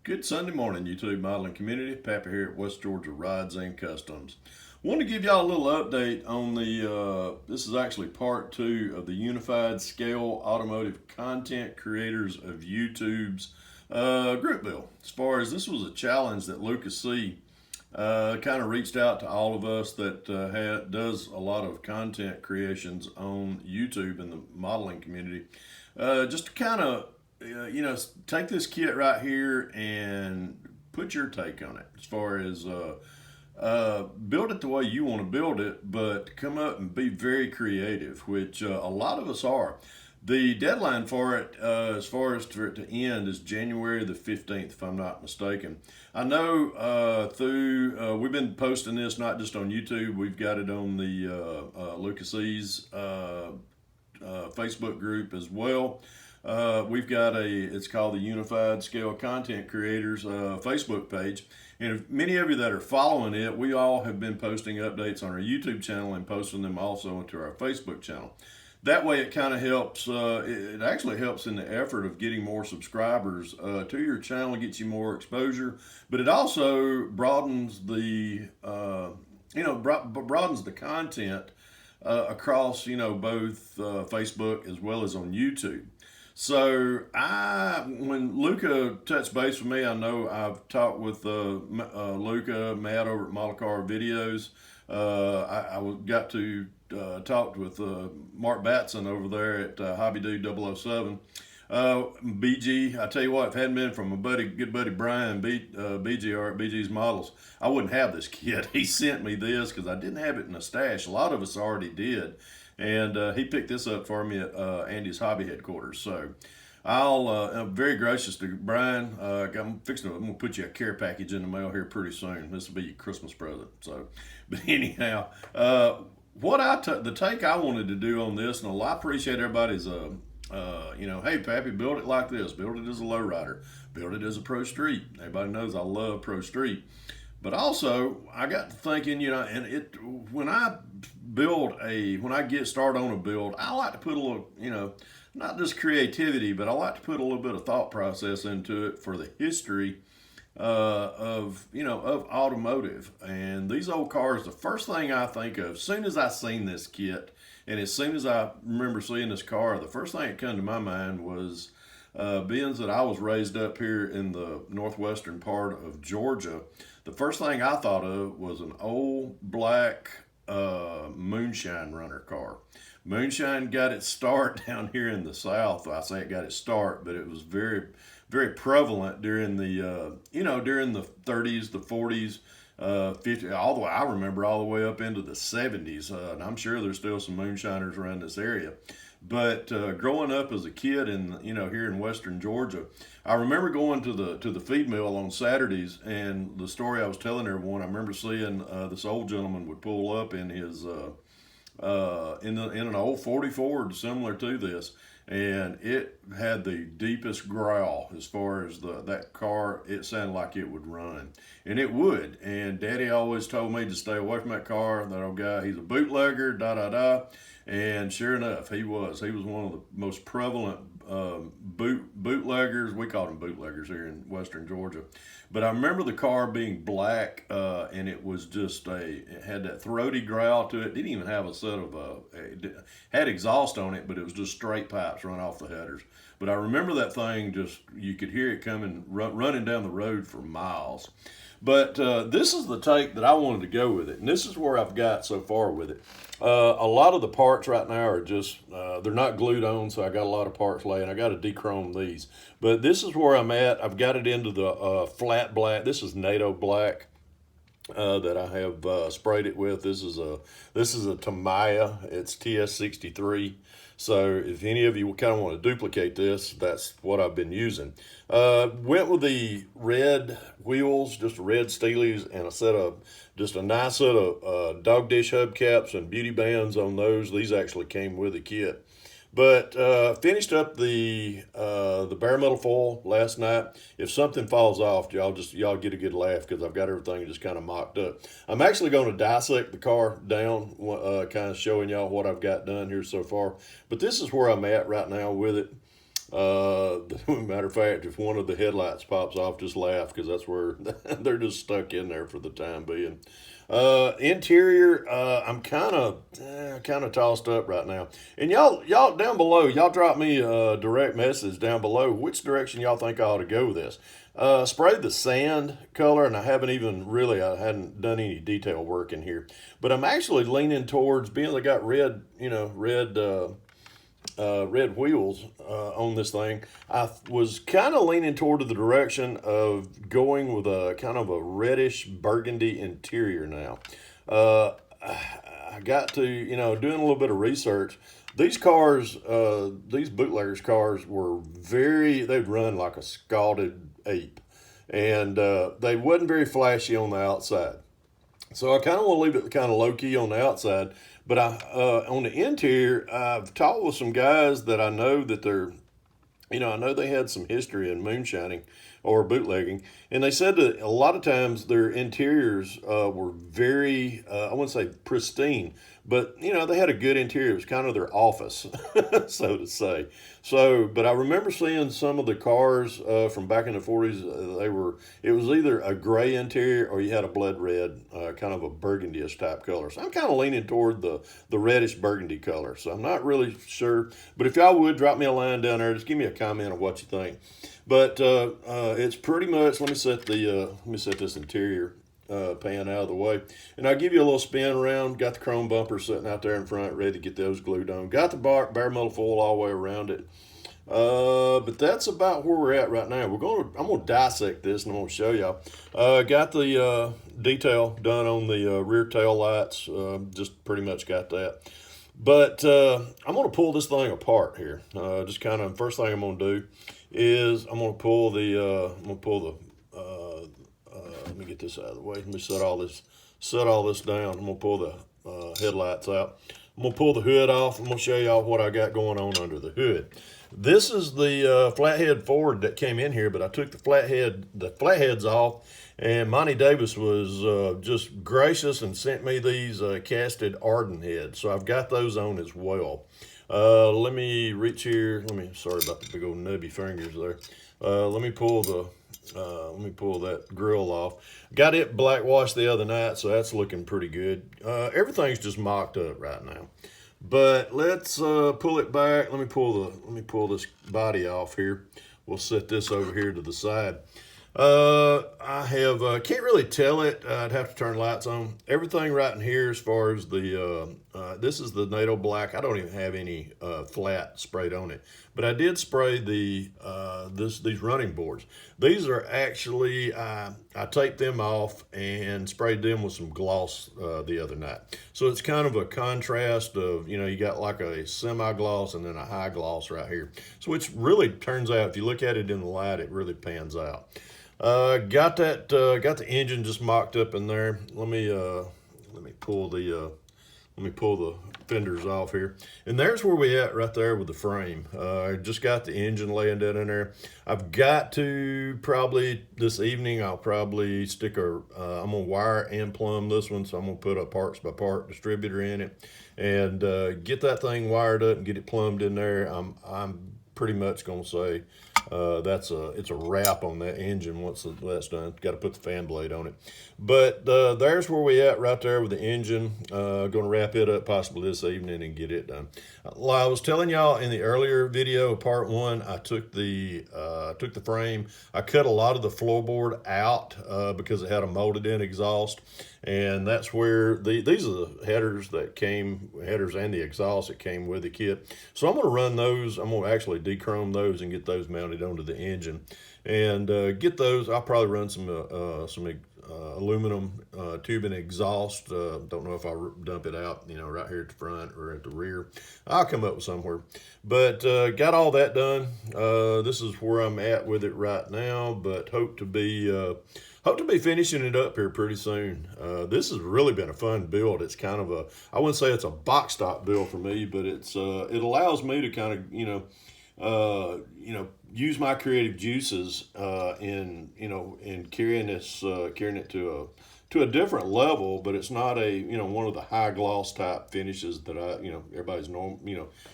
Good Sunday morning, YouTube modeling community. Pappy here at West Georgia Rides and Customs. Want to give y'all a little update on this is actually part two of the Unified Scale Automotive Content Creators of YouTube's group bill. As far as this was a challenge that Lucas C. Kind of reached out to all of us that does a lot of content creations on YouTube in the modeling community, just to kind of take this kit right here and put your take on it as far as build it the way you want to build it, but come up and be very creative, which a lot of us are. The deadline for it, as far as for it to end, is January the 15th, if I'm not mistaken. I know we've been posting this not just on YouTube, we've got it on the Lucas E's Facebook group as well. We've got it's called the Unified Scale Content Creators Facebook page. And if many of you that are following it, we all have been posting updates on our YouTube channel and posting them also into our Facebook channel. That way it kind of helps, it actually helps in the effort of getting more subscribers to your channel, gets you more exposure, but it also broadens the, broadens the content across, both Facebook as well as on YouTube. So when Luca touched base with me, I know I've talked with Luca, Matt over at Model Car Videos. I got to talk with Mark Batson over there at Hobby Dude 007. BG, I tell you what, if it hadn't been from my good buddy Brian, BG or at BG's Models, I wouldn't have this kit. He sent me this because I didn't have it in a stash. A lot of us already did. And he picked this up for me at Andy's Hobby Headquarters. So I'm very gracious to Brian. I'm going to put you a care package in the mail here pretty soon. This will be your Christmas present. So, but anyhow, the take I wanted to do on this, and I appreciate everybody's, hey, Pappy, build it like this. Build it as a lowrider. Build it as a pro street. Everybody knows I love pro street. But also, I got to thinking, when I get started on a build, I like to put a little, not just creativity, but I like to put a little bit of thought process into it for the history of automotive. And these old cars, the first thing I think of, as soon as I seen this kit, and as soon as I remember seeing this car, the first thing that came to my mind was being that I was raised up here in the northwestern part of Georgia. The first thing I thought of was an old black moonshine runner car. Moonshine got its start down here in the South. I say it got its start, but it was very, very prevalent during the, during the 30s, the 40s, 50s, all the way, I remember all the way up into the 70s. And I'm sure there's still some moonshiners around this area. But growing up as a kid here in western Georgia, I remember going to the feed mill on Saturdays, and the story I was telling everyone, I remember seeing this old gentleman would pull up in his in an old 40 Ford similar to this, and it had the deepest growl as far as that car. It sounded like it would run, and it would. And Daddy always told me to stay away from that car. That old guy, he's a bootlegger, da da da. And sure enough, he was one of the most prevalent bootleggers. We called them bootleggers here in western Georgia. But I remember the car being black, and it was it had that throaty growl to it. Didn't even have a set of, it had exhaust on it, but it was just straight pipes run off the headers. But I remember that thing you could hear it coming, running down the road for miles. But this is the take that I wanted to go with it, and this is where I've got so far with it. A lot of the parts right now are just, they're not glued on, so I got a lot of parts laying. I got to dechrome these. But this is where I'm at. I've got it into the flat black. This is NATO black that I have sprayed it with. This is a Tamiya. It's TS63. So if any of you kind of want to duplicate this, that's what I've been using. Went with the red wheels, just red Steelies, and just a nice set of dog dish hubcaps and beauty bands on those. These actually came with the kit. But finished up the bare metal foil last night. If something falls off, y'all get a good laugh because I've got everything just kind of mocked up. I'm actually going to dissect the car down, kind of showing y'all what I've got done here so far. But this is where I'm at right now with it. Matter of fact, if one of the headlights pops off, just laugh because that's where they're just stuck in there for the time being. Interior, I'm kind of tossed up right now. And y'all down below, y'all drop me a direct message down below. Which direction y'all think I ought to go with this? Sprayed the sand color, and I hadn't done any detail work in here. But I'm actually leaning towards, being I got red, red wheels on this thing. I was kind of leaning toward the direction of going with a kind of a reddish burgundy interior now. I got to, doing a little bit of research. These cars, these bootleggers' cars they'd run like a scalded ape. And they wasn't very flashy on the outside. So I kind of want to leave it kind of low key on the outside. But on the interior, I've talked with some guys that I know that I know they had some history in moonshining or bootlegging, and they said that a lot of times their interiors were very, I wouldn't say pristine, but they had a good interior. It was kind of their office, so to say. So, but I remember seeing some of the cars from back in the 40s. It was either a gray interior or you had a blood red, kind of a burgundy-ish type color. So I'm kind of leaning toward the reddish burgundy color. So I'm not really sure, but if y'all would drop me a line down there, just give me a comment on what you think. But it's pretty much. Let me set this interior pan out of the way, and I'll give you a little spin around. Got the chrome bumper sitting out there in front, ready to get those glued on. Got the bare metal foil all the way around it. But that's about where we're at right now. I'm gonna dissect this and I'm gonna show y'all. Got the detail done on the rear tail lights. Just pretty much got that. But I'm gonna pull this thing apart here. Just kind of first thing I'm gonna do is I'm gonna pull the let me get this out of the way. Let me set all this down. I'm gonna pull the headlights out. I'm gonna pull the hood off. I'm gonna show y'all what I got going on under the hood. This is the flathead Ford that came in here, but I took the flatheads off, and Monty Davis was just gracious and sent me these casted Arden heads. So I've got those on as well. Let me reach here. Sorry about the big old nubby fingers there. Let me pull that grill off. Got it black washed the other night, so that's looking pretty good. Everything's just mocked up right now. But let's pull it back. Let me pull this body off here. We'll set this over here to the side. I have can't really tell it. I'd have to turn lights on. Everything right in here, as far as the this is the NATO black. I don't even have any flat sprayed on it, but I did spray these running boards. These are actually I taped them off and sprayed them with some gloss the other night. So it's kind of a contrast of, you got like a semi-gloss and then a high gloss right here. So which really turns out, if you look at it in the light, it really pans out. Got the engine just mocked up in there. Let me pull the fenders off here, and there's where we at right there with the frame. I just got the engine laying down in there. I've got to probably this evening. I'll probably stick I'm gonna wire and plumb this one, so I'm gonna put a parts by part distributor in it and get that thing wired up and get it plumbed in there. I'm pretty much gonna say it's a wrap on that engine once that's done. Got to put the fan blade on it. But there's where we at right there with the engine. Going to wrap it up possibly this evening and get it done. Like I was telling y'all in the earlier video, part one, I took the frame. I cut a lot of the floorboard out because it had a molded in exhaust. And that's where these are the headers and the exhaust that came with the kit. So I'm going to run those. I'm going to actually dechrome those and get those mounted onto the engine and get those. I'll probably run some aluminum tubing exhaust. Don't know if I'll dump it out, right here at the front or at the rear. I'll come up with somewhere. But got all that done. This is where I'm at with it right now, but hope to be finishing it up here pretty soon. This has really been a fun build. It's kind of I wouldn't say it's a box stock build for me, but it allows me to kind of, use my creative juices in carrying it to a different level. But it's not one of the high gloss type finishes that everybody's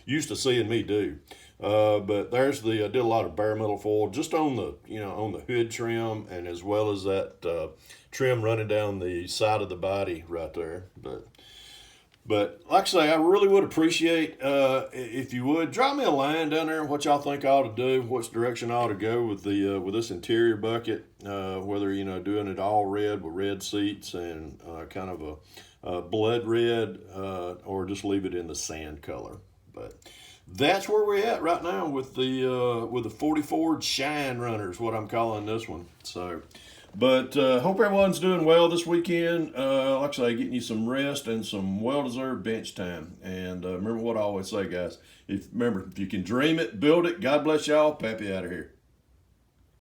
used to seeing me do. But there's I did a lot of bare metal foil just on the, on the hood trim, and as well as that trim running down the side of the body right there. But like I say, I really would appreciate if you would drop me a line down there what y'all think I ought to do, which direction I ought to go with the with this interior bucket. Whether doing it all red with red seats and kind of a blood red, or just leave it in the sand color. But that's where we're at right now with the 40 Ford Shine Runner is what I'm calling this one. So. But hope everyone's doing well this weekend. Like I say, getting you some rest and some well-deserved bench time. And remember what I always say, guys. If you can dream it, build it. God bless y'all. Pappy out of here.